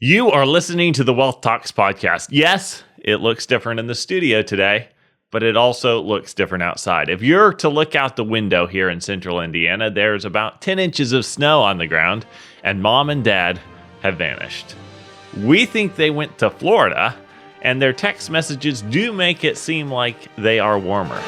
You are listening to the Wealth Talks podcast. Yes, it looks different in the studio today, but it also looks different outside. If you're to look out the window here in central Indiana, there's about 10 inches of snow on the ground, and Mom and Dad have vanished. We think they went to Florida, and their text messages do make it seem like they are warmer.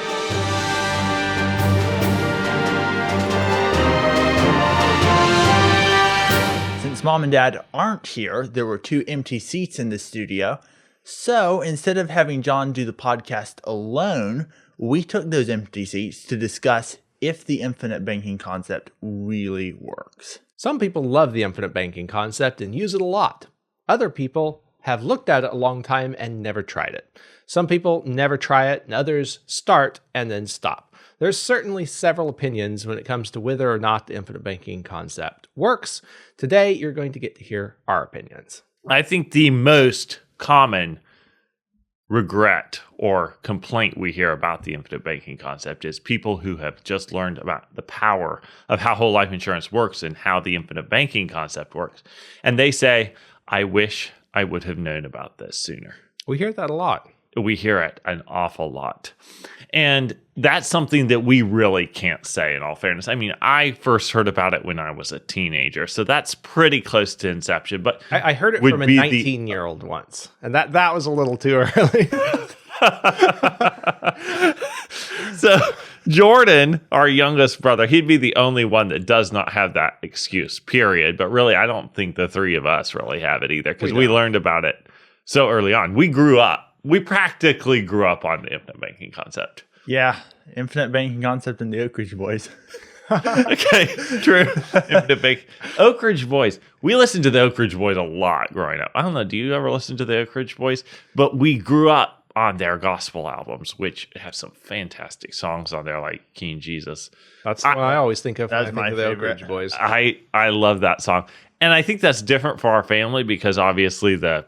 Since Mom and Dad aren't here, there were 2 empty seats in the studio. So instead of having John do the podcast alone, we took those empty seats to discuss if the infinite banking concept really works. Some people love the infinite banking concept and use it a lot. Other people have looked at it a long time and never tried it. Some people never try it, and others start and then stop. There's certainly several opinions when it comes to whether or not the infinite banking concept works. Today, you're going to get to hear our opinions. I think the most common regret or complaint we hear about the infinite banking concept is people who have just learned about the power of how whole life insurance works and how the infinite banking concept works. And they say, I wish I would have known about this sooner. We hear that a lot. We hear it an awful lot. And that's something that we really can't say, in all fairness. I mean, I first heard about it when I was a teenager, so that's pretty close to inception. But I heard it from a 19-year-old once, and that was a little too early. So Jordan, our youngest brother, he'd be the only one that does not have that excuse, period. But really, I don't think the three of us really have it either, because we learned about it so early on. We grew up. We practically grew up on the infinite banking concept. Yeah, infinite banking concept and the Oak Ridge Boys. Okay, true. Infinite bank. Oak Ridge Boys. We listened to the Oak Ridge Boys a lot growing up. I don't know, do you ever listen to the Oak Ridge Boys? But we grew up on their gospel albums, which have some fantastic songs on there, like King Jesus. That's what I always think of when I That's think my of the Oak favorite. Ridge Boys. I love that song. And I think that's different for our family because obviously the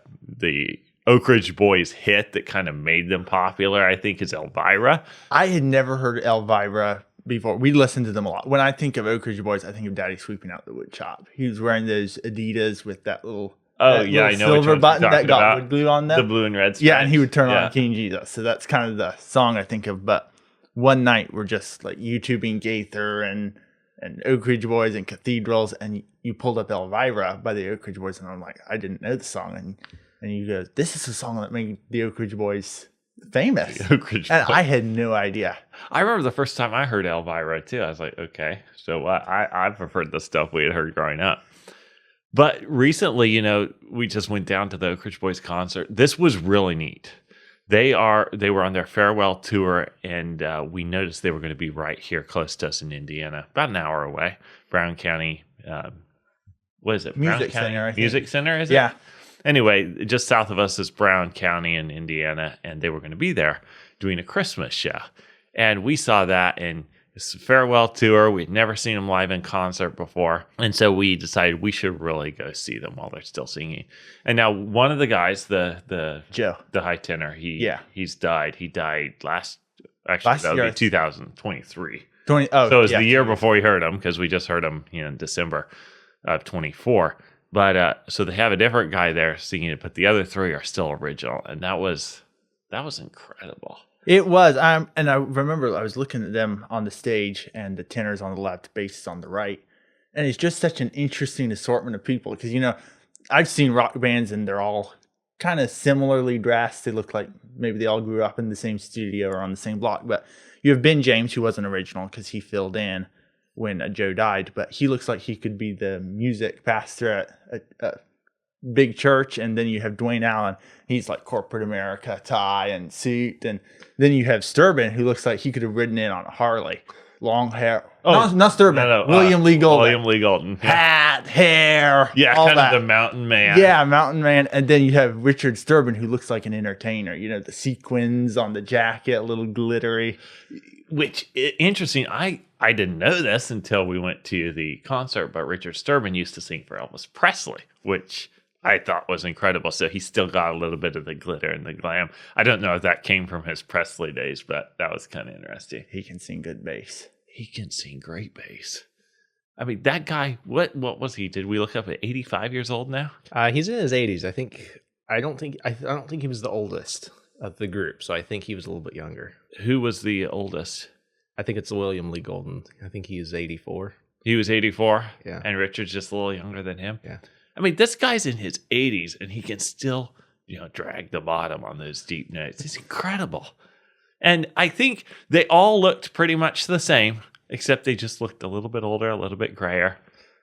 Oak Ridge Boys hit that kind of made them popular, I think, is Elvira. I had never heard Elvira before. We listened to them a lot. When I think of Oak Ridge Boys, I think of Daddy sweeping out the wood shop. He was wearing those Adidas with that little I know which silver ones button you're that talking got about. wood glue on them. The blue and red stripes. Yeah, and he would turn on King Jesus. So that's kind of the song I think of. But one night we're just like YouTubing Gaither and Oak Ridge Boys and Cathedrals, and you pulled up Elvira by the Oak Ridge Boys, and I'm like, I didn't know the song. And you go, this is the song that made the Oak Ridge Boys famous. The Oak Ridge And Boys. I had no idea. I remember the first time I heard Elvira, too. I was like, okay, so I preferred the stuff we had heard growing up. But recently, we just went down to the Oak Ridge Boys concert. This was really neat. They were on their farewell tour, and we noticed they were going to be right here close to us in Indiana, about an hour away. Brown County, what is it? Music Brown County Center, I think. Music Center, is it? Yeah. Anyway, just south of us is Brown County in Indiana, and they were going to be there doing a Christmas show. And we saw that, and it's a farewell tour. We'd never seen them live in concert before. And so we decided we should really go see them while they're still singing. And now one of the guys, the Joe. the high tenor, he's died. He died last Last that would year. be 2023. 20, So it was the year before we heard him, because we just heard him in December of 24. But so they have a different guy there singing it, but the other three are still original, and that was incredible. It was. And I remember I was looking at them on the stage, and the tenor's on the left, bass is on the right. And it's just such an interesting assortment of people because, I've seen rock bands and they're all kind of similarly dressed. They look like maybe they all grew up in the same studio or on the same block. But you have Ben James, who wasn't original because he filled in when Joe died. But he looks like he could be the music pastor at a big church. And then you have Dwayne Allen. He's like corporate America, tie and suit. And then you have Sturban, who looks like he could have ridden in on a Harley. Long hair. Oh, not Sturban. No, William Lee Golden. William Lee Golden. Yeah, Hat, hair. all kind that. of the mountain man. Yeah, mountain man. And then you have Richard Sturban, who looks like an entertainer. The sequins on the jacket, a little glittery. Which, interesting, I didn't know this until we went to the concert, but Richard Sturban used to sing for Elvis Presley, which I thought was incredible. So he still got a little bit of the glitter and the glam. I don't know if that came from his Presley days, but that was kind of interesting. He can sing good bass. He can sing great bass. I mean, that guy, what was he? Did we look up at 85 years old now? He's in his 80s. I don't think he was the oldest of the group. So I think he was a little bit younger. Who was the oldest? I think it's William Lee Golden. I think he's 84. He was 84. Yeah. And Richard's just a little younger than him. Yeah. I mean, this guy's in his 80s and he can still, drag the bottom on those deep notes. It's incredible. And I think they all looked pretty much the same, except they just looked a little bit older, a little bit grayer.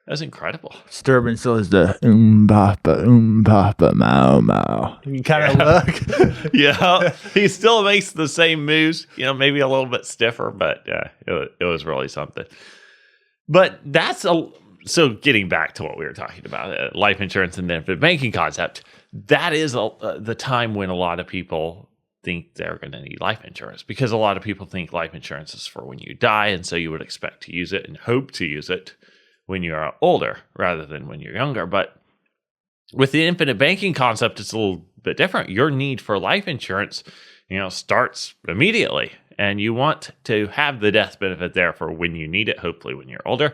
That was incredible. Sturbin still is the papa, mau, mau. You kind of look. Yeah, he still makes the same moves, maybe a little bit stiffer, but it was really something. But so getting back to what we were talking about, life insurance and the infinite banking concept, that is the time when a lot of people think they're going to need life insurance, because a lot of people think life insurance is for when you die, and so you would expect to use it and hope to use it when you're older rather than when you're younger. But with the infinite banking concept, it's a little bit different. Your need for life insurance, starts immediately, and you want to have the death benefit there for when you need it, hopefully when you're older.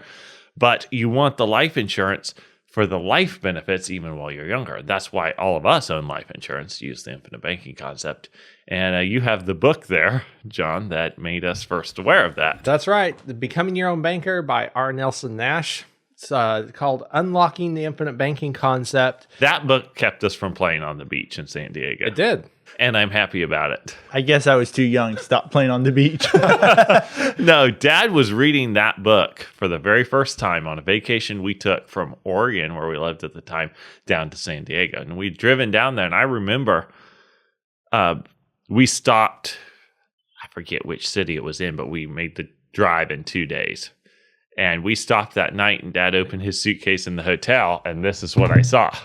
But you want the life insurance for the life benefits even while you're younger. That's why all of us own life insurance, use the infinite banking concept. And you have the book there, John, that made us first aware of that. That's right. The Becoming Your Own Banker by R. Nelson Nash. It's called Unlocking the Infinite Banking Concept. That book kept us from playing on the beach in San Diego. It did. And I'm happy about it. I guess I was too young to stop playing on the beach. No, Dad was reading that book for the very first time on a vacation we took from Oregon, where we lived at the time, down to San Diego. And we'd driven down there, and I remember we stopped, I forget which city it was in, but we made the drive in 2 days. And we stopped that night, and Dad opened his suitcase in the hotel, and this is what I saw.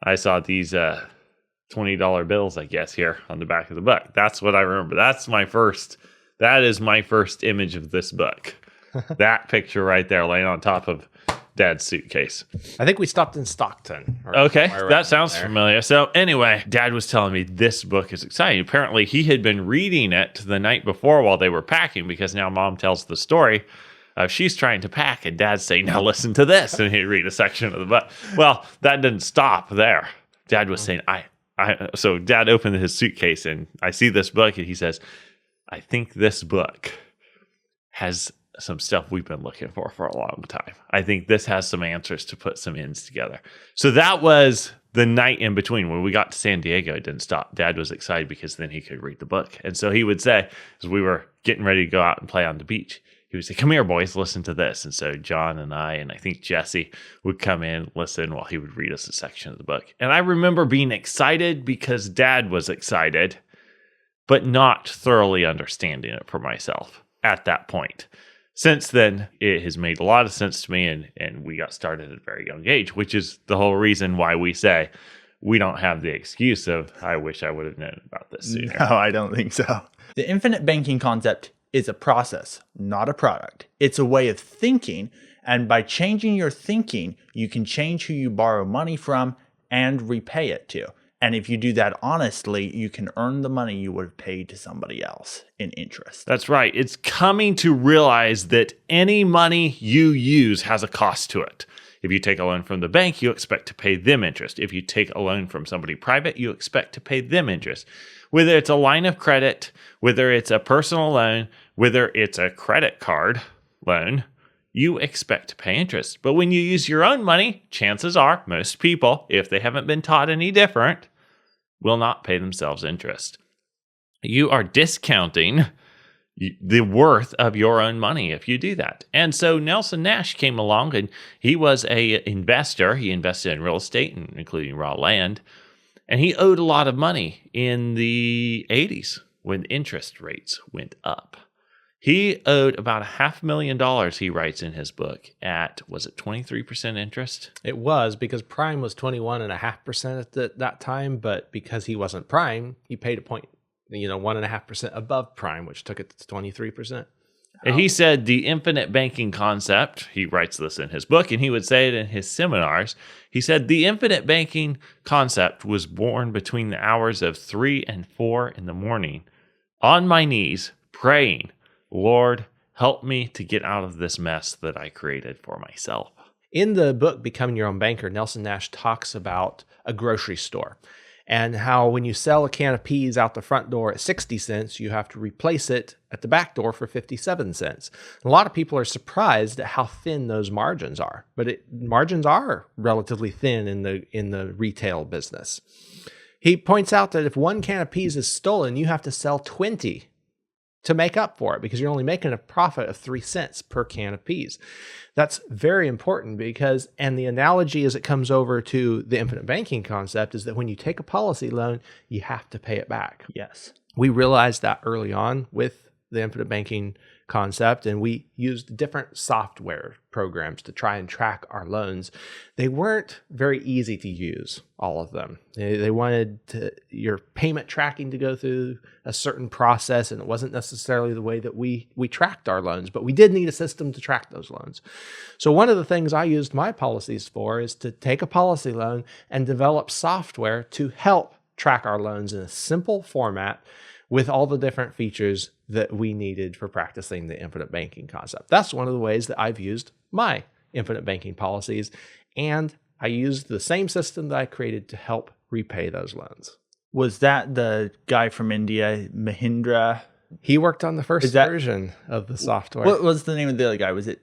I saw these $20 bills, I guess, here on the back of the book. That's what I remember. That is my first image of this book. That picture right there laying on top of Dad's suitcase. I think we stopped in Stockton. Okay, that sounds familiar. So anyway, Dad was telling me this book is exciting. Apparently, he had been reading it the night before while they were packing, because now Mom tells the story. She's trying to pack, and Dad's saying, now listen to this. And he'd read a section of the book. Well, that didn't stop there. Dad was saying, so Dad opened his suitcase, and I see this book, and he says, I think this book has some stuff we've been looking for a long time. I think this has some answers to put some ends together. So that was the night in between. When we got to San Diego, it didn't stop. Dad was excited because then he could read the book. And so he would say, as we were getting ready to go out and play on the beach, he would say, come here, boys, listen to this. And so John and I think Jesse would come in, listen while he would read us a section of the book. And I remember being excited because Dad was excited, but not thoroughly understanding it for myself at that point. Since then, it has made a lot of sense to me, and we got started at a very young age, which is the whole reason why we say we don't have the excuse of, I wish I would have known about this sooner. No, I don't think so. The infinite banking concept is a process, not a product. It's a way of thinking, and by changing your thinking, you can change who you borrow money from and repay it to. And if you do that honestly, you can earn the money you would have paid to somebody else in interest. That's right. It's coming to realize that any money you use has a cost to it. If you take a loan from the bank, you expect to pay them interest. If you take a loan from somebody private, you expect to pay them interest. Whether it's a line of credit, whether it's a personal loan, whether it's a credit card loan, you expect to pay interest. But when you use your own money, chances are most people, if they haven't been taught any different, will not pay themselves interest. You are discounting the worth of your own money if you do that. And so Nelson Nash came along, and he was an investor. He invested in real estate, including raw land. And he owed a lot of money in the 80s when interest rates went up. He owed about $500,000, he writes in his book, at, was it 23% interest? It was, because prime was 21.5% at that time, but because he wasn't prime, he paid 1.5% above prime, which took it to 23%. And he said the infinite banking concept, he writes this in his book, and he would say it in his seminars. He said the infinite banking concept was born between the hours of 3 and 4 in the morning, on my knees, praying, Lord, help me to get out of this mess that I created for myself. In the book, Becoming Your Own Banker, Nelson Nash talks about a grocery store and how when you sell a can of peas out the front door at 60 cents, you have to replace it at the back door for 57 cents. A lot of people are surprised at how thin those margins are, but margins are relatively thin in the retail business. He points out that if one can of peas is stolen, you have to sell 20 to make up for it because you're only making a profit of 3 cents per can of peas. That's very important because, and the analogy as it comes over to the infinite banking concept is that when you take a policy loan, you have to pay it back. Yes. We realized that early on with the infinite banking concept, and we used different software programs to try and track our loans. They weren't very easy to use, all of them. They wanted your payment tracking to go through a certain process, and it wasn't necessarily the way that we tracked our loans, but we did need a system to track those loans. So one of the things I used my policies for is to take a policy loan and develop software to help track our loans in a simple format with all the different features that we needed for practicing the infinite banking concept. That's one of the ways that I've used my infinite banking policies, and I used the same system that I created to help repay those loans. Was that the guy from India, Mahindra? He worked on the first version of the software. What was the name of the other guy? Was it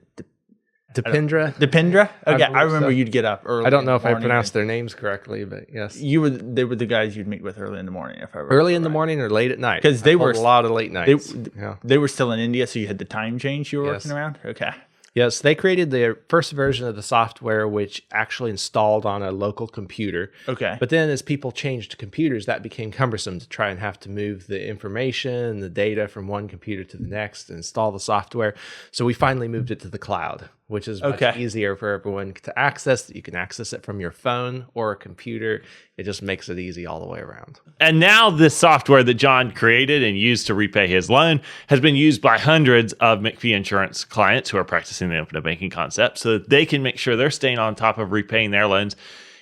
Dipendra? Dipendra? Okay, I believe remember so. you'd get up early. I don't know if I morning pronounced their names correctly, but yes. They were the guys you'd meet with early in the morning, if I remember. Early in the right. morning or late at night? 'Cause they I were- pulled a lot of late nights. Yeah. They were still in India, so you had the time change you were Yes. working around? Okay. Yes, they created their first version of the software, which actually installed on a local computer. Okay. But then as people changed to computers, that became cumbersome to try and have to move the information, the data from one computer to the next and install the software. So we finally moved it to the cloud, which is much Okay. easier for everyone to access. You can access it from your phone or a computer. It just makes it easy all the way around. And now this software that John created and used to repay his loan has been used by hundreds of McPhee Insurance clients who are practicing the infinite banking concept so that they can make sure they're staying on top of repaying their loans.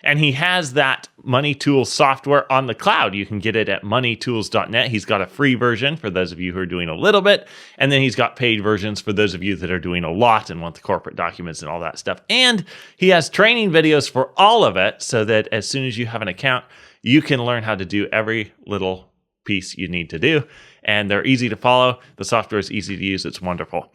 And he has that Money Tools software on the cloud. You can get it at moneytools.net. He's got a free version for those of you who are doing a little bit. And then he's got paid versions for those of you that are doing a lot and want the corporate documents and all that stuff. And he has training videos for all of it so that as soon as you have an account, you can learn how to do every little piece you need to do. And they're easy to follow. The software is easy to use. It's wonderful.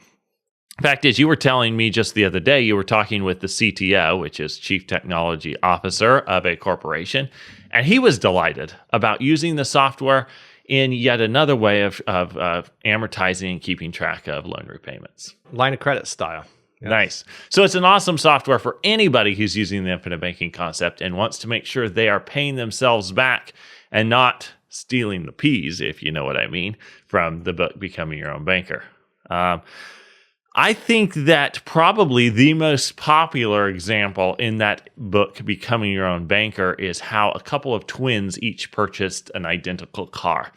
Fact is, you were telling me just the other day, you were talking with the CTO, which is Chief Technology Officer of a corporation, and he was delighted about using the software in yet another way of amortizing and keeping track of loan repayments. Line of credit style. Yes. Nice. So it's an awesome software for anybody who's using the infinite banking concept and wants to make sure they are paying themselves back and not stealing the peas, if you know what I mean, from the book Becoming Your Own Banker. I think that probably the most popular example in that book, Becoming Your Own Banker, is how a couple of twins each purchased an identical car.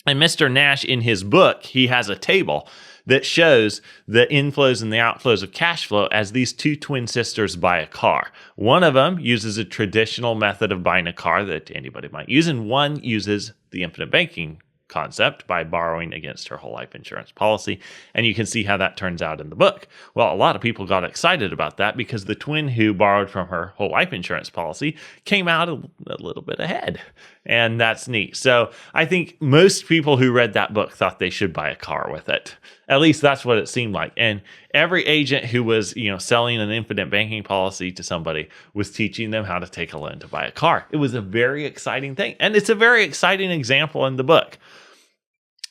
And Mr. Nash, in his book, he has a table that shows the inflows and the outflows of cash flow as these two twin sisters buy a car. One of them uses a traditional method of buying a car that anybody might use, and one uses the infinite banking concept by borrowing against her whole life insurance policy. And you can see how that turns out in the book. Well, a lot of people got excited about that because the twin who borrowed from her whole life insurance policy came out a little bit ahead. And that's neat. So I think most people who read that book thought they should buy a car with it. At least that's what it seemed like. And every agent who was, selling an infinite banking policy to somebody was teaching them how to take a loan to buy a car. It was a very exciting thing. And it's a very exciting example in the book.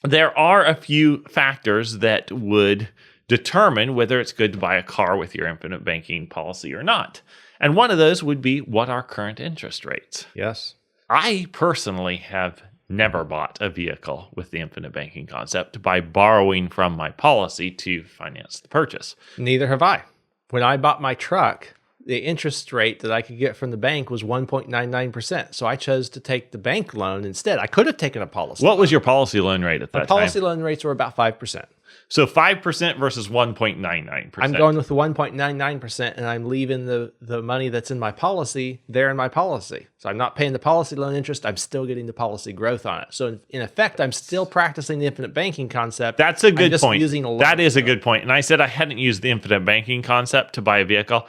There are a few factors that would determine whether it's good to buy a car with your infinite banking policy or not. And one of those would be what are current interest rates. Yes. I personally have never bought a vehicle with the infinite banking concept by borrowing from my policy to finance the purchase. Neither have I. When I bought my truck, the interest rate that I could get from the bank was 1.99%. So I chose to take the bank loan instead. I could have taken a policy. What was your policy loan rate at My that policy time? loan rates were about 5%. So 5% versus 1.99%. I'm going with the 1.99%, and I'm leaving the money that's in my policy there in my policy. So I'm not paying the policy loan interest. I'm still getting the policy growth on it. So in effect, I'm still practicing the infinite banking concept. That's a I'm good just point. using a That loan. is a good point. And I said I hadn't used the infinite banking concept to buy a vehicle.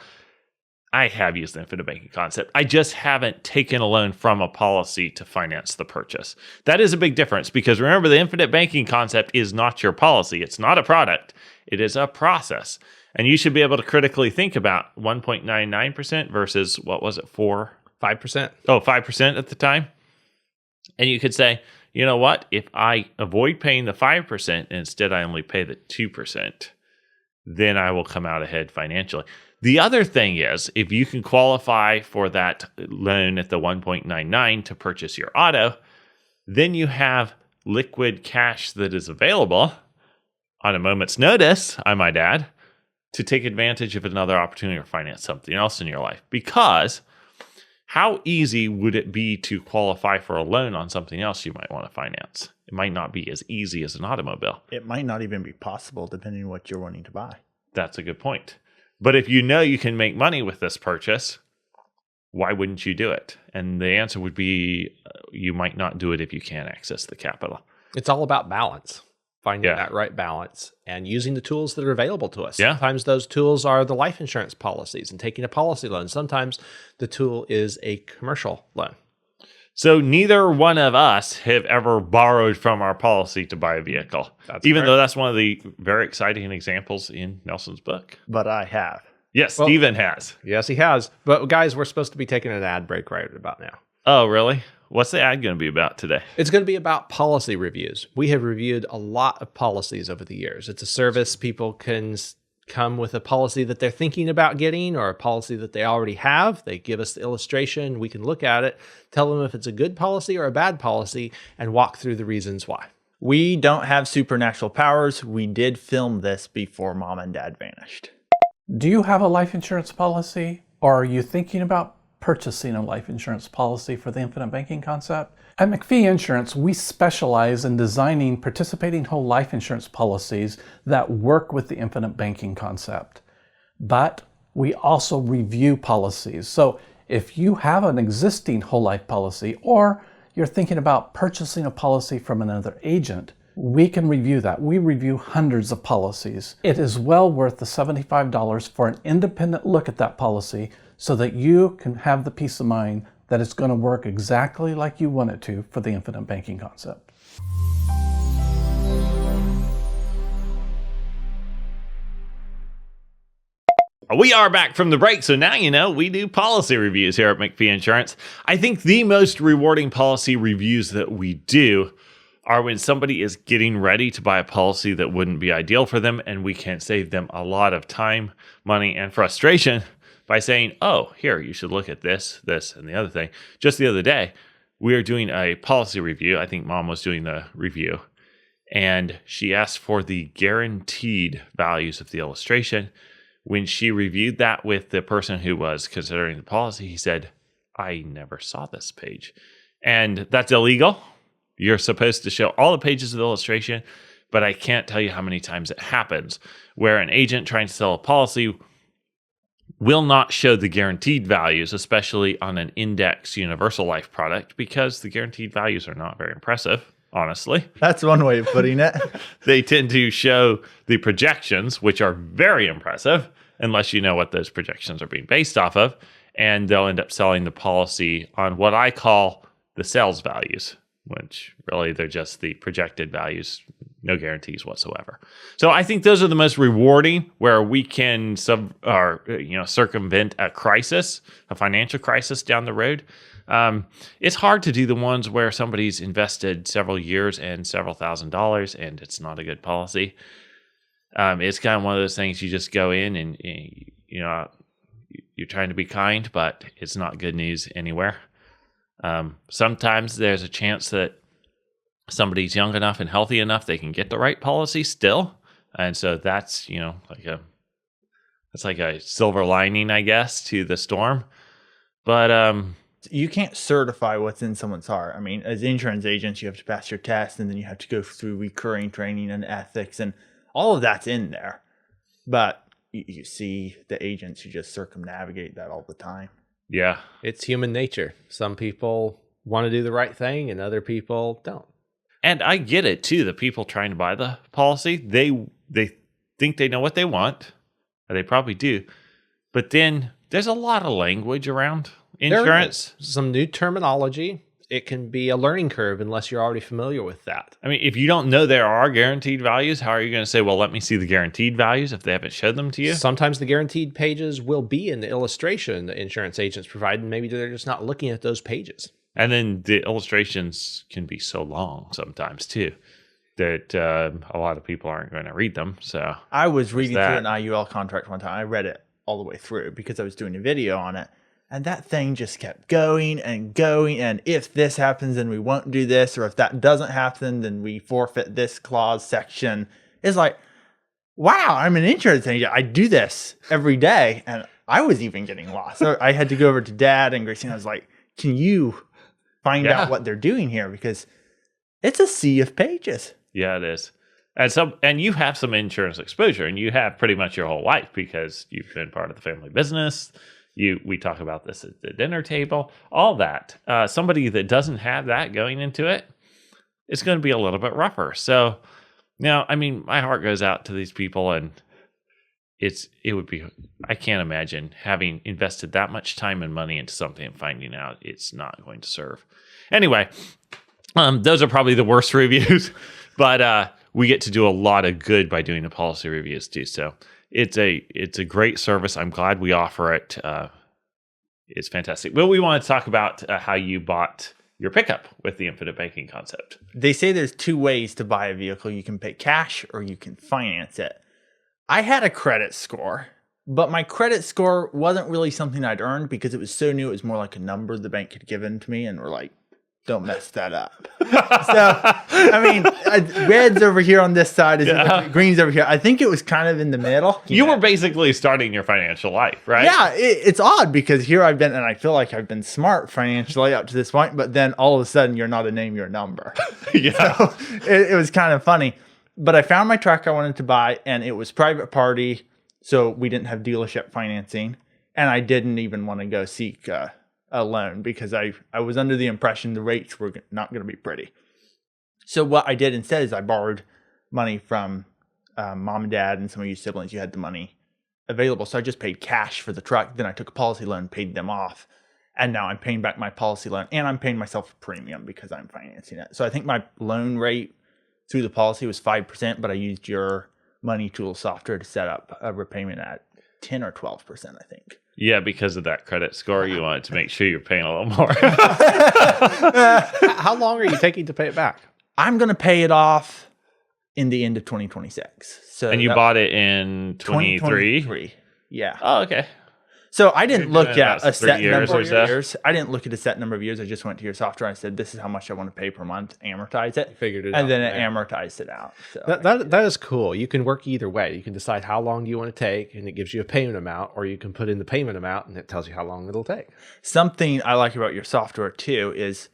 I have used the infinite banking concept. I just haven't taken a loan from a policy to finance the purchase. That is a big difference because remember, the infinite banking concept is not your policy. It's not a product. It is a process. And you should be able to critically think about 1.99% versus what was it, 5%. 5% at the time. And you could say, you know what? If I avoid paying the 5% and instead I only pay the 2%, then I will come out ahead financially. The other thing is, if you can qualify for that loan at the 1.99 to purchase your auto, then you have liquid cash that is available on a moment's notice, I might add, to take advantage of another opportunity to finance something else in your life. Because how easy would it be to qualify for a loan on something else you might want to finance? It might not be as easy as an automobile. It might not even be possible depending on what you're wanting to buy. That's a good point. But if you know you can make money with this purchase, why wouldn't you do it? And the answer would be you might not do it if you can't access the capital. It's all about balance, finding Yeah. that right balance and using the tools that are available to us. Yeah. Sometimes those tools are the life insurance policies and taking a policy loan. Sometimes the tool is a commercial loan. So neither one of us have ever borrowed from our policy to buy a vehicle, That's even correct. though that's one of the very exciting examples in Nelson's book. But I have. Yes, Well- Stephen has. Yes, he has. But guys, we're supposed to be taking an ad break right about now. Oh, really? What's the ad going to be about today? It's going to be about policy reviews. We have reviewed a lot of policies over the years. It's a service. People can come with a policy that they're thinking about getting or a policy that they already have. They give us the illustration. We can look at it, tell them if it's a good policy or a bad policy, and walk through the reasons why. We don't have supernatural powers. We did film this before Mom and Dad vanished. Do you have a life insurance policy, or are you thinking about purchasing a life insurance policy for the infinite banking concept? At McPhee Insurance, we specialize in designing participating whole life insurance policies that work with the infinite banking concept. But we also review policies. So if you have an existing whole life policy, or you're thinking about purchasing a policy from another agent, we can review that. We review hundreds of policies. It is well worth the $75 for an independent look at that policy so that you can have the peace of mind that it's going to work exactly like you want it to for the infinite banking concept. We are back from the break, so now you know we do policy reviews here at McPhee Insurance. I think the most rewarding policy reviews that we do are when somebody is getting ready to buy a policy that wouldn't be ideal for them, and we can save them a lot of time, money, and frustration by saying, oh, here, you should look at this, this, and the other thing. Just the other day, we were doing a policy review. I think Mom was doing the review, and she asked for the guaranteed values of the illustration. When she reviewed that with the person who was considering the policy, he said, I never saw this page. And that's illegal. You're supposed to show all the pages of the illustration, but I can't tell you how many times it happens where an agent trying to sell a policy will not show the guaranteed values, especially on an index universal life product, because the guaranteed values are not very impressive, honestly. That's one way of putting it. They tend to show the projections, which are very impressive, unless you know what those projections are being based off of. And they'll end up selling the policy on what I call the sales values, which really they're just the projected values, no guarantees whatsoever. So I think those are the most rewarding, where we can circumvent a crisis, a financial crisis down the road. It's hard to do the ones where somebody's invested several years and several $1,000s and it's not a good policy. It's kind of one of those things you just go in and, you're trying to be kind, but it's not good news anywhere. Sometimes there's a chance that somebody's young enough and healthy enough they can get the right policy still. And so that's, like It's like a silver lining, I guess, to the storm. But You can't certify what's in someone's heart. I mean, as insurance agents, you have to pass your test, and then you have to go through recurring training and ethics, and all of that's in there. But you see the agents who just circumnavigate that all the time. yeah. It's human nature. Some people want to do the right thing and other people don't. And I get it too. The people trying to buy the policy, they think they know what they want. They probably do. But then there's a lot of language around insurance. There is some new terminology. It can be a learning curve unless you're already familiar with that. I mean, if you don't know there are guaranteed values, how are you going to say, well, let me see the guaranteed values if they haven't showed them to you? Sometimes the guaranteed pages will be in the illustration that insurance agents provide, and maybe they're just not looking at those pages. And then the illustrations can be so long sometimes too that a lot of people aren't going to read them. So I was reading through that? an IUL contract one time. I read it all the way through because I was doing a video on it. And that thing just kept going and going. And if this happens, then we won't do this. Or if that doesn't happen, then we forfeit this clause section. It's like, wow, I'm an insurance agent. I do this every day. And I was even getting lost. So I had to go over to Dad and Christine. I was like, can you find Yeah. out what they're doing here? Because it's a sea of pages. yeah, it is. And you have some insurance exposure, and you have pretty much your whole life because you've been part of the family business. We talk about this at the dinner table, all that. Somebody that doesn't have that going into it, it's going to be a little bit rougher. So now, I mean, my heart goes out to these people, and it would be, I can't imagine having invested that much time and money into something and finding out it's not going to serve. Anyway, those are probably the worst reviews, but we get to do a lot of good by doing the policy reviews too. So it's a great service. I'm glad we offer it. It's fantastic. Well, we want to talk about how you bought your pickup with the infinite banking concept. They say there's two ways to buy a vehicle. You can pay cash or you can finance it. I had a credit score, but my credit score wasn't really something I'd earned because it was so new. It was more like a number the bank had given to me, and we're like, don't mess that up. So, I mean, red's over here on this side, green's over here. I think it was kind of in the middle. You were basically starting your financial life, right? Yeah, it's odd because here I've been, and I feel like I've been smart financially up to this point, but then all of a sudden you're not a name, you're a number. Yeah. So it was kind of funny. But I found my truck I wanted to buy, and it was private party, so we didn't have dealership financing, and I didn't even want to go seek a loan because I was under the impression the rates were not going to be pretty. So what I did instead is I borrowed money from mom and dad and some of you siblings. You had the money available. So I just paid cash for the truck. Then I took a policy loan, paid them off. And now I'm paying back my policy loan, and I'm paying myself a premium because I'm financing it. So I think my loan rate through the policy was 5%, but I used your Money Tool software to set up a repayment at 10 or 12%, I think. Yeah, because of that credit score, you wanted to make sure you're paying a little more. How long are you taking to pay it back? I'm going to pay it off in the end of 2026. So And you that- bought it in 23? 2023. Yeah. Oh, okay. So I didn't You're look doing at about a set 3 years number or of so? years. I didn't look at a set number of years. I just went to your software and I said, this is how much I want to pay per month, amortize it. Figured it out. And then it Yeah. amortized it out. So That is cool. You can work either way. You can decide how long do you want to take, and it gives you a payment amount, or you can put in the payment amount, and it tells you how long it'll take. something I like about your software too is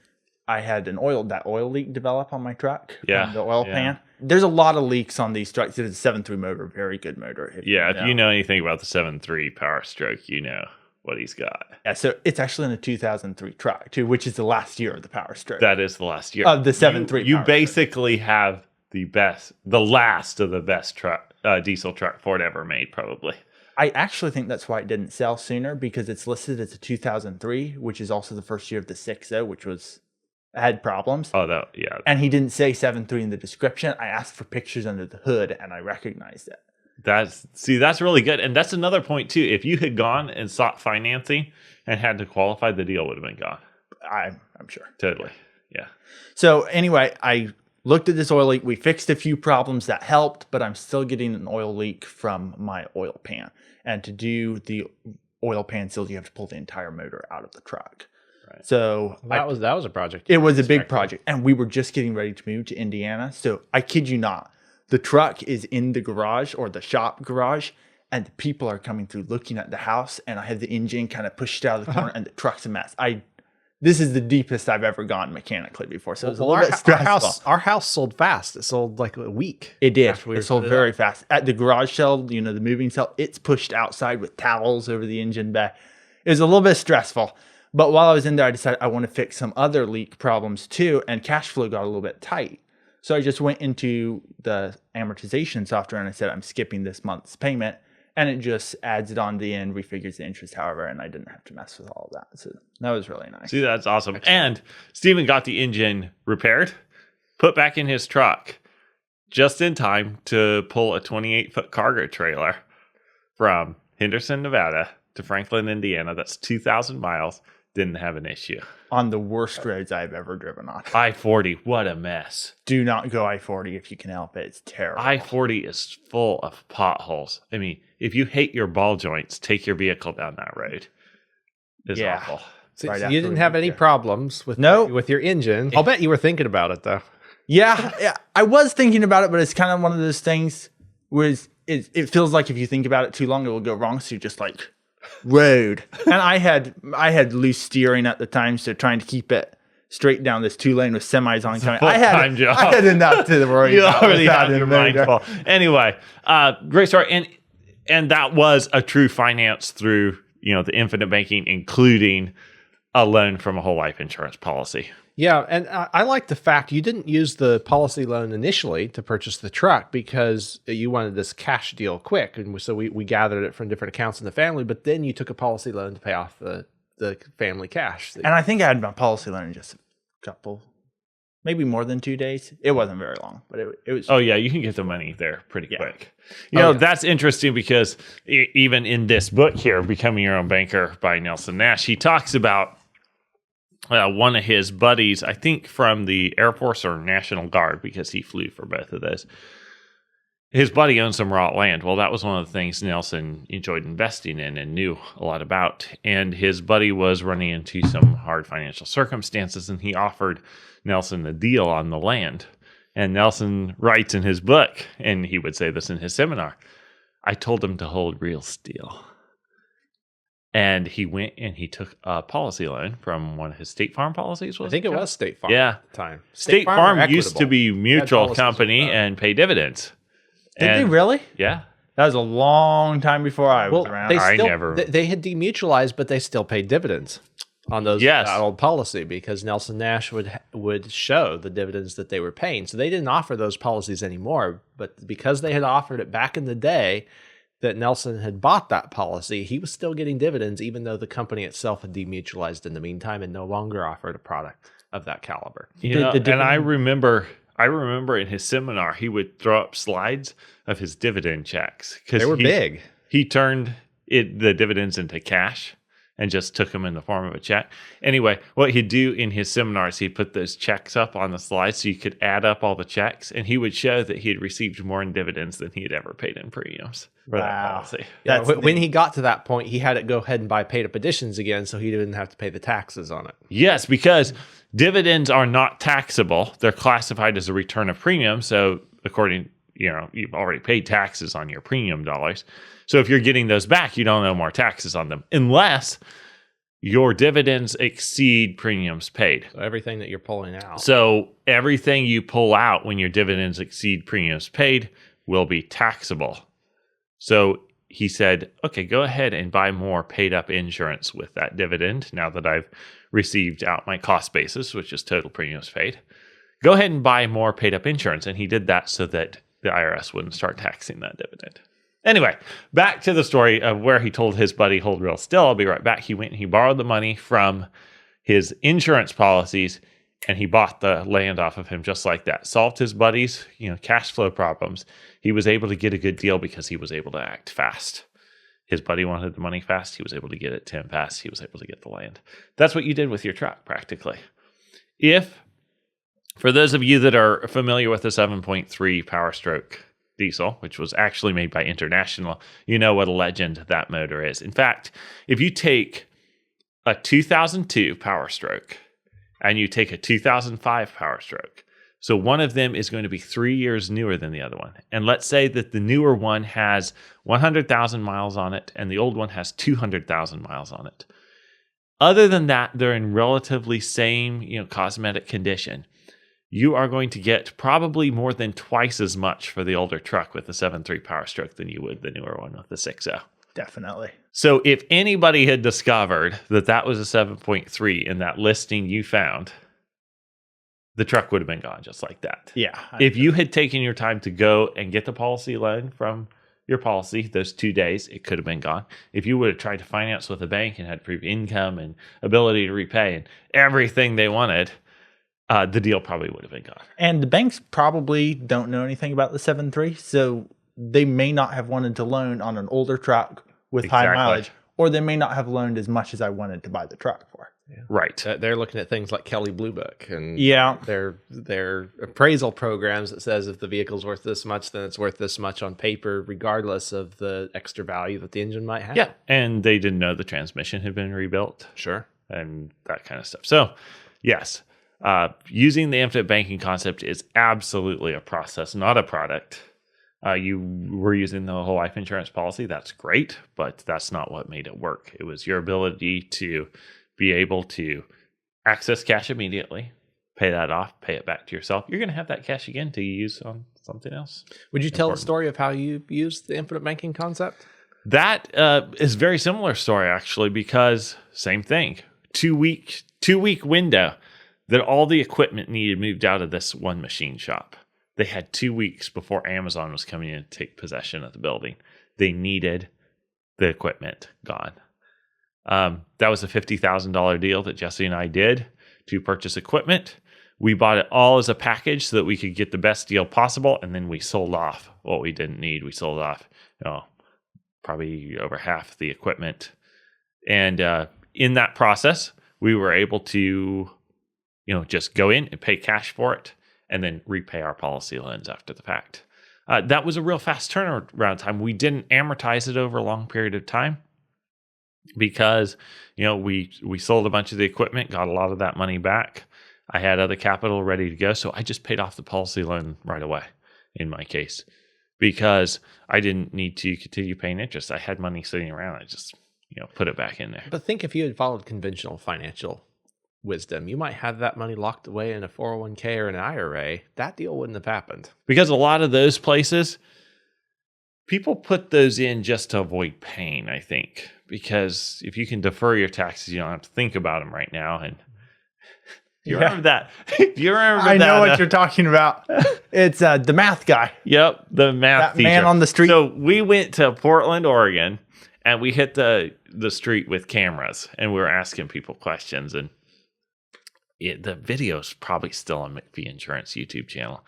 I had that oil leak develop on my truck. Yeah, from the oil yeah. pan. There's a lot of leaks on these trucks. It's a 7.3 motor, very good motor. Yeah, if you know anything about the 7.3 Power Stroke, you know what he's got. Yeah, so it's actually in a 2003 truck too, which is the last year of the Power Stroke. That is the last year. Of the 7.3 You Power basically have the last of the best truck, diesel truck Ford ever made, probably. I actually think that's why it didn't sell sooner because it's listed as a 2003, which is also the first year of the 6.0, which had problems. Oh, that, yeah. And he didn't say 7.3 in the description. I asked for pictures under the hood and I recognized it. That's really good. And that's another point too. If you had gone and sought financing and had to qualify, the deal would have been gone. I'm sure. Totally. Yeah. So anyway, I looked at this oil leak. We fixed a few problems that helped, but I'm still getting an oil leak from my oil pan. And to do the oil pan seal, you have to pull the entire motor out of the truck. Right. So That was a project. it was a big project, and we were just getting ready to move to Indiana. So I kid you not, the truck is in the garage or the shop garage, and the people are coming through looking at the house, and I have the engine kind of pushed out of the corner, and the truck's a mess. This is the deepest I've ever gone mechanically before, so it's a little bit stressful. Our house sold fast. It sold like a week. It did. after we It sold put very up. fast. At the garage sale, the moving cell, it's pushed outside with towels over the engine bay. It was a little bit stressful. But while I was in there, I decided I want to fix some other leak problems too, and cash flow got a little bit tight. So I just went into the amortization software and I said, I'm skipping this month's payment. And it just adds it on the end, refigures the interest, however, and I didn't have to mess with all of that. So that was really nice. See, that's awesome. And Steven got the engine repaired, put back in his truck just in time to pull a 28-foot cargo trailer from Henderson, Nevada to Franklin, Indiana. That's 2,000 miles. Didn't have an issue. On the worst roads I've ever driven on. I-40, what a mess. Do not go I-40 if you can help it. It's terrible. I-40 is full of potholes. I mean, if you hate your ball joints, take your vehicle down that road. It's Yeah. awful. So, Right so after you didn't we have moved any there. problems with Nope. with your engine. I'll bet you were thinking about it though. Yeah, I was thinking about it, but it's kind of one of those things where it feels like if you think about it too long, it will go wrong. So you're just like, road. And I had loose steering at the time, so trying to keep it straight down this 2-lane with semis on coming. full-time job. I had enough to worry You about. already without have it your moving. mind full. Anyway, great story. And that was a true finance through, the infinite banking, including a loan from a whole life insurance policy. Yeah, and I like the fact you didn't use the policy loan initially to purchase the truck because you wanted this cash deal quick, and so we gathered it from different accounts in the family. But then you took a policy loan to pay off the family cash. And I think I had my policy loan in just a couple, maybe more than 2 days. It wasn't very long, but it was. Oh, yeah, you can get the money there pretty Yeah. quick. Yeah. That's interesting because even in this book here, Becoming Your Own Banker by Nelson Nash, he talks about one of his buddies, I think from the Air Force or National Guard, because he flew for both of those. His buddy owned some raw land. Well, that was one of the things Nelson enjoyed investing in and knew a lot about. And his buddy was running into some hard financial circumstances, and he offered Nelson a deal on the land. And Nelson writes in his book, and he would say this in his seminar, I told him to hold real steel. And he went and he took a policy loan from one of his State Farm policies. I think it was State Farm Yeah. at the time. State or Farm used to Equitable? be mutual policies company with that. and pay dividends. Did they And- really? Yeah. That was a long time before I was Well, around. they I still, never- they had demutualized, but they still paid dividends on those Yes. that old policy because Nelson Nash would show the dividends that they were paying. So they didn't offer those policies anymore, but because they had offered it back in the day that Nelson had bought that policy, he was still getting dividends even though the company itself had demutualized in the meantime and no longer offered a product of that caliber. And I remember in his seminar, he would throw up slides of his dividend checks. They were big. He turned the dividends into cash and just took them in the form of a check. Anyway, what he'd do in his seminars, he'd put those checks up on the slide so you could add up all the checks, and he would show that he had received more in dividends than he had ever paid in premiums for that Wow. policy. Yeah, That's when neat. he got to that point, he had it go ahead and buy paid up additions again so he didn't have to pay the taxes on it. Yes, because dividends are not taxable. They're classified as a return of premium. So according, you've already paid taxes on your premium dollars. So if you're getting those back, you don't owe more taxes on them unless your dividends exceed premiums paid. So everything that you're pulling out. So everything you pull out when your dividends exceed premiums paid will be taxable. So he said, okay, go ahead and buy more paid up insurance with that dividend now that I've received out my cost basis, which is total premiums paid. Go ahead and buy more paid up insurance. And he did that so that the IRS wouldn't start taxing that dividend. Anyway, back to the story of where he told his buddy, hold real still. I'll be right back. He went and he borrowed the money from his insurance policies and he bought the land off of him just like that. Solved his buddy's, cash flow problems. He was able to get a good deal because he was able to act fast. His buddy wanted the money fast. He was able to get it to him fast. He was able to get the land. That's what you did with your truck, practically. For those of you that are familiar with the 7.3 Power Stroke diesel, which was actually made by International, you know what a legend that motor is. In fact, if you take a 2002 Power Stroke and you take a 2005 Power Stroke, So one of them is going to be 3 years newer than the other one. And let's say that the newer one has 100,000 miles on it and the old one has 200,000 miles on it. Other than that, they're in relatively same, cosmetic condition. You are going to get probably more than twice as much for the older truck with the 7.3 Power Stroke than you would the newer one with the 6.0. Definitely. So if anybody had discovered that was a 7.3 in that listing you found, the truck would have been gone just like that. Yeah. If you had taken your time to go and get the policy loan from your policy those 2 days, it could have been gone. If you would have tried to finance with a bank and had proof income and ability to repay and everything they wanted, the deal probably would have been gone. And the banks probably don't know anything about the 7.3, so they may not have wanted to loan on an older truck with high Exactly. mileage, or they may not have loaned as much as I wanted to buy the truck for. Right. They're looking at things like Kelley Blue Book and Yeah. their appraisal programs that says if the vehicle's worth this much, then it's worth this much on paper, regardless of the extra value that the engine might have. Yeah. And they didn't know the transmission had been rebuilt Sure. and that kind of stuff. So, yes, using the infinite banking concept is absolutely a process, not a product. You were using the whole life insurance policy. That's great, but that's not what made it work. It was your ability to be able to access cash immediately, pay that off, pay it back to yourself. You're going to have that cash again to use on something else. Would you tell the Important. story of how you used the infinite banking concept? That is a very similar story, actually, because same thing. 2 week window that all the equipment needed moved out of this one machine shop. They had 2 weeks before Amazon was coming in to take possession of the building. They needed the equipment gone. That was a $50,000 deal that Jesse and I did to purchase equipment. We bought it all as a package so that we could get the best deal possible, and then we sold off what we didn't need. We sold off, probably over half the equipment. And in that process, we were able to, just go in and pay cash for it and then repay our policy loans after the fact. That was a real fast turnaround time. We didn't amortize it over a long period of time because, we sold a bunch of the equipment, got a lot of that money back. I had other capital ready to go. So I just paid off the policy loan right away in my case because I didn't need to continue paying interest. I had money sitting around. I just, put it back in there. But think if you had followed conventional financial wisdom, you might have that money locked away in a 401k or an IRA. That deal wouldn't have happened. Because a lot of those places, people put those in just to avoid pain, I think. Because if you can defer your taxes, you don't have to think about them right now. And you remember that? You remember that? I know what you're talking about. It's the math guy. Yep, the math That teacher. man on the street. So we went to Portland, Oregon, and we hit the street with cameras, and we were asking people questions. And the video's probably still on McPhee Insurance YouTube channel.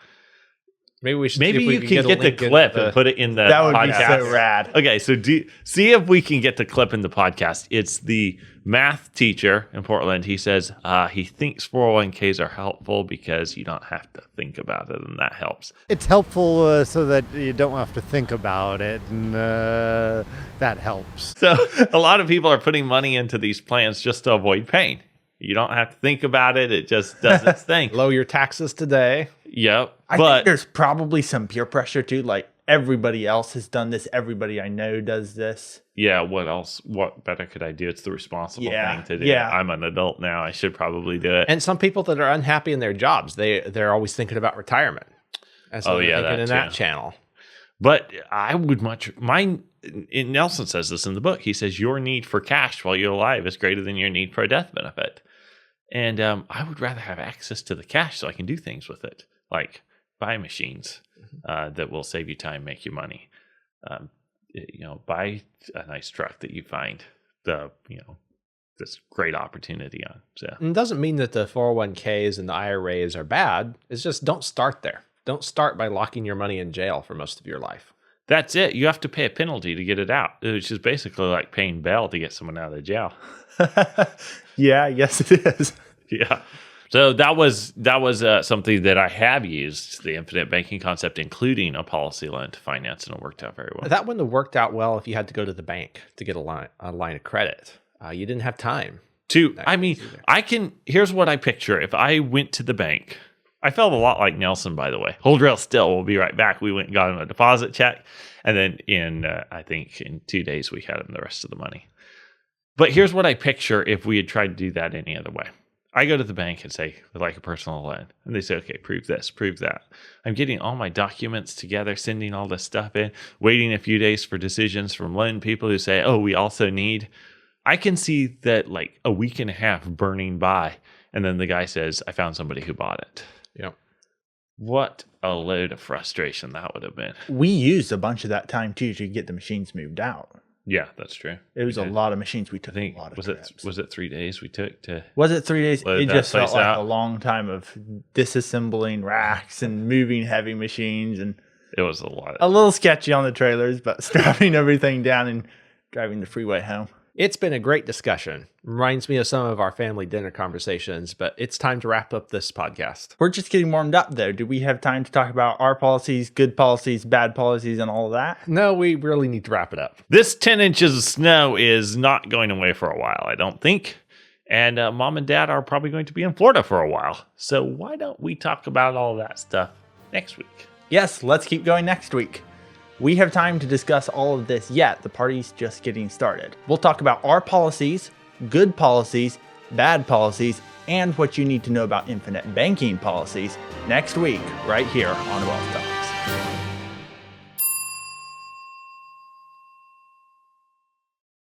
Maybe we should. Maybe see if we you can can a get the link clip into and put it in the That would podcast. be so rad. Okay, so see if we can get the clip in the podcast. It's the math teacher in Portland. He says he thinks 401ks are helpful because you don't have to think about it, and that helps. It's helpful so that you don't have to think about it, and that helps. So a lot of people are putting money into these plans just to avoid pain. You don't have to think about it. It just does its thing. Lower your taxes today. Yep. I But think there's probably some peer pressure too. Like everybody else has done this. Everybody I know does this. yeah, what else? What better could I do? It's the responsible Yeah, thing to do. yeah. I'm an adult now. I should probably do it. And some people that are unhappy in their jobs, they're always thinking about retirement. And so Oh, they're yeah, thinking that in that too. channel. But I would Nelson says this in the book. He says, your need for cash while you're alive is greater than your need for a death benefit. And I would rather have access to the cash so I can do things with it, like buy machines that will save you time, make you money. Buy a nice truck that you find this great opportunity on. So And it doesn't mean that the 401ks and the IRAs are bad. It's just don't start there. Don't start by locking your money in jail for most of your life. that's it. You have to pay a penalty to get it out, which is basically like paying bail to get someone out of jail. Yeah, yes it is. Yeah. So that was something that I have used, the infinite banking concept, including a policy loan to finance, and it worked out very well. That wouldn't have worked out well if you had to go to the bank to get a line of credit. You didn't have time. Here's what I picture. If I went to the bank I felt a lot like Nelson, by the way. Hold real still. We'll be right back. We went and got him a deposit check. And then I think in 2 days, we had him the rest of the money. But here's what I picture if we had tried to do that any other way. I go to the bank and say, I'd like a personal loan. And they say, okay, prove this, prove that. I'm getting all my documents together, sending all this stuff in, waiting a few days for decisions from loan people who say, oh, we also need. I can see that like a week and a half burning by. And then the guy says, I found somebody who bought it. Yep. What a load of frustration that would have been. We used a bunch of that time too to get the machines moved out. Yeah, that's true. It was a did. lot of machines. We I took think a lot of was trips. it 3 days we took to? Was it 3 days? Load It that just felt place like out? a long time of disassembling racks and moving heavy machines, and It was a lot. a little sketchy on the trailers, but strapping everything down and driving the freeway home. It's been a great discussion. Reminds me of some of our family dinner conversations, but it's time to wrap up this podcast. We're just getting warmed up, though. Do we have time to talk about our policies, good policies, bad policies, and all of that? No, we really need to wrap it up. This 10 inches of snow is not going away for a while, I don't think. And Mom and Dad are probably going to be in Florida for a while. So why don't we talk about all that stuff next week? Yes, let's keep going next week. We have time to discuss all of this yet. The party's just getting started. We'll talk about our policies, good policies, bad policies, and what you need to know about infinite banking policies next week, right here on Wealth Talk.